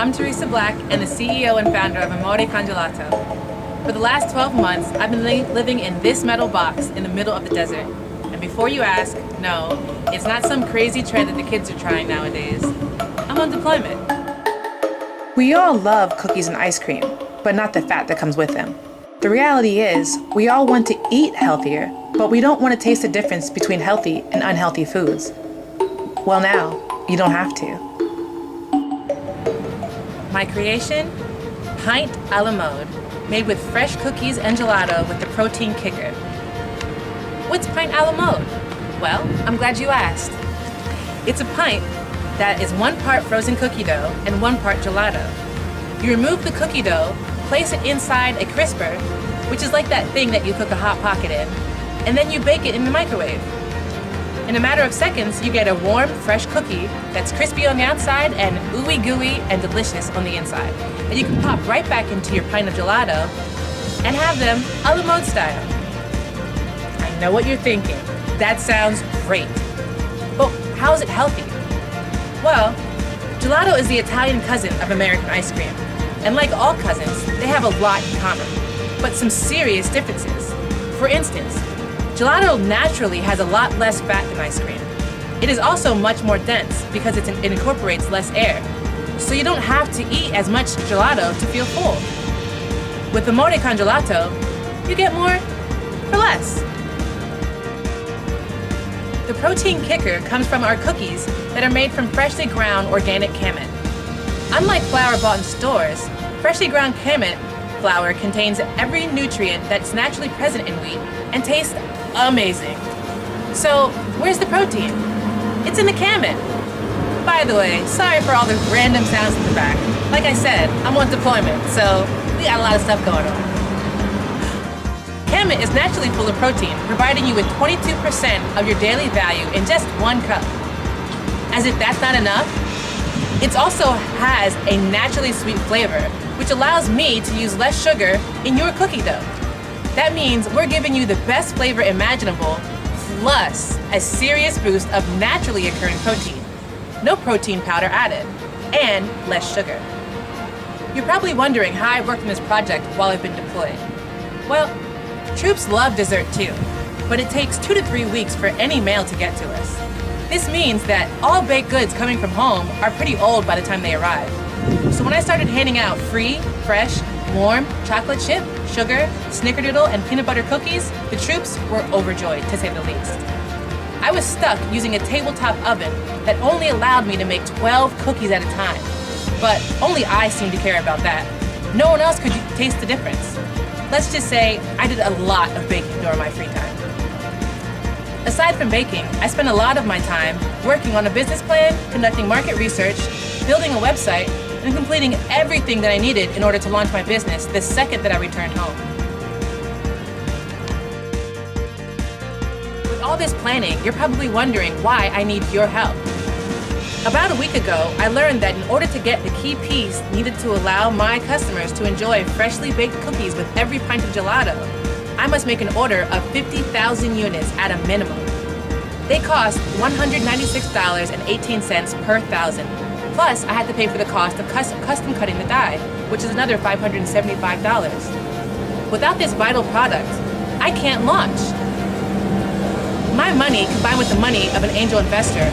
I'm Teresa Black and the CEO and founder of Amore Congelato. For the last 12 months, I've been living in this metal box in the middle of the desert. And before you ask, no, it's not some crazy trend that the kids are trying nowadays. I'm on deployment. We all love cookies and ice cream, but not the fat that comes with them. The reality is, we all want to eat healthier, but we don't want to taste the difference between healthy and unhealthy foods. Well now, you don't have to. My creation? Pint A La Mode, made with fresh cookies and gelato with the protein kicker. What's Pint A La Mode? Well, I'm glad you asked. It's a pint that is 1 part frozen cookie dough and 1 part gelato. You remove the cookie dough, place it inside a crisper, which is like that thing that you cook a Hot Pocket in, and then you bake it in the microwave. In a matter of seconds, you get a warm, fresh cookie that's crispy on the outside and ooey gooey and delicious on the inside. And you can pop right back into your pint of gelato and have them a la mode style. I know what you're thinking. That sounds great. But how is it healthy? Well, gelato is the Italian cousin of American ice cream. And like all cousins, they have a lot in common, but some serious differences. For instance, gelato naturally has a lot less fat than ice cream. It is also much more dense because it incorporates less air, so you don't have to eat as much gelato to feel full. With Amore Congelato, you get more for less. The protein kicker comes from our cookies that are made from freshly ground organic kamut. Unlike flour bought in stores, freshly ground kamut flour contains every nutrient that's naturally present in wheat and tastes amazing. So, where's the protein? It's in the kamut. By the way, sorry for all the random sounds in the back. Like I said, I'm on deployment, so we got a lot of stuff going on. Kamut is naturally full of protein, providing you with 22% of your daily value in just 1 cup. As if that's not enough, it also has a naturally sweet flavor, which allows me to use less sugar in your cookie dough. That means we're giving you the best flavor imaginable, plus a serious boost of naturally occurring protein. No protein powder added, and less sugar. You're probably wondering how I worked on this project while I've been deployed. Well, troops love dessert too, but it takes 2 to 3 weeks for any mail to get to us. This means that all baked goods coming from home are pretty old by the time they arrive. So when I started handing out free, fresh, warm chocolate chip, sugar, snickerdoodle, and peanut butter cookies, the troops were overjoyed, to say the least. I was stuck using a tabletop oven that only allowed me to make 12 cookies at a time. But only I seemed to care about that. No one else could taste the difference. Let's just say I did a lot of baking during my free time. Aside from baking, I spent a lot of my time working on a business plan, conducting market research, building a website, and completing everything that I needed in order to launch my business the second that I returned home. With all this planning, you're probably wondering why I need your help. About a week ago, I learned that in order to get the key piece needed to allow my customers to enjoy freshly baked cookies with every pint of gelato, I must make an order of 50,000 units at a minimum. They cost $196.18 per 1,000. Plus, I had to pay for the cost of custom cutting the die, which is another $575. Without this vital product, I can't launch. My money, combined with the money of an angel investor,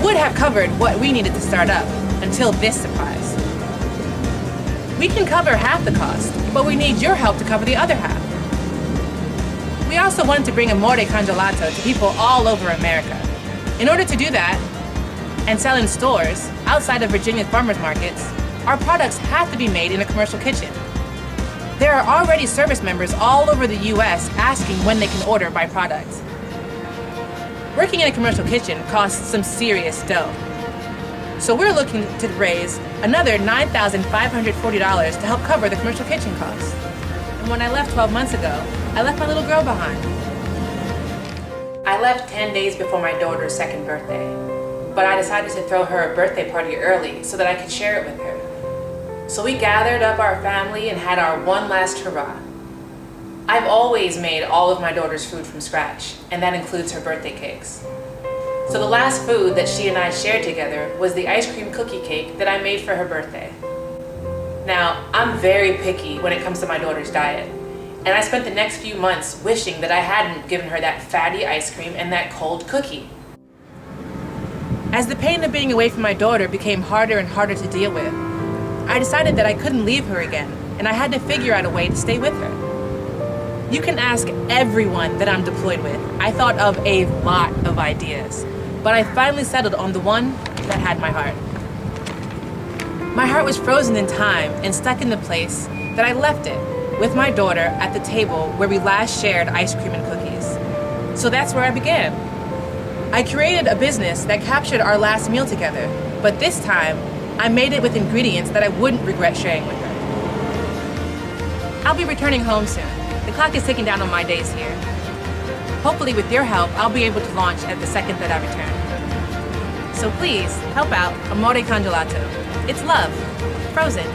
would have covered what we needed to start up until this surprise. We can cover half the cost, but we need your help to cover the other half. We also wanted to bring Amore Congelato to people all over America. In order to do that, and sell in stores outside of Virginia's farmers markets, our products have to be made in a commercial kitchen. There are already service members all over the US asking when they can order my products. Working in a commercial kitchen costs some serious dough. So we're looking to raise another $9,540 to help cover the commercial kitchen costs. And when I left 12 months ago, I left my little girl behind. I left 10 days before my daughter's 2nd birthday. But I decided to throw her a birthday party early so that I could share it with her. So we gathered up our family and had our one last hurrah. I've always made all of my daughter's food from scratch, and that includes her birthday cakes. So the last food that she and I shared together was the ice cream cookie cake that I made for her birthday. Now, I'm very picky when it comes to my daughter's diet, and I spent the next few months wishing that I hadn't given her that fatty ice cream and that cold cookie. As the pain of being away from my daughter became harder and harder to deal with, I decided that I couldn't leave her again, and I had to figure out a way to stay with her. You can ask everyone that I'm deployed with. I thought of a lot of ideas, but I finally settled on the one that had my heart. My heart was frozen in time and stuck in the place that I left it, with my daughter at the table where we last shared ice cream and cookies. So that's where I began. I created a business that captured our last meal together, but this time, I made it with ingredients that I wouldn't regret sharing with her. I'll be returning home soon. The clock is ticking down on my days here. Hopefully with your help, I'll be able to launch at the second that I return. So please, help out Amore Congelato. It's love, frozen.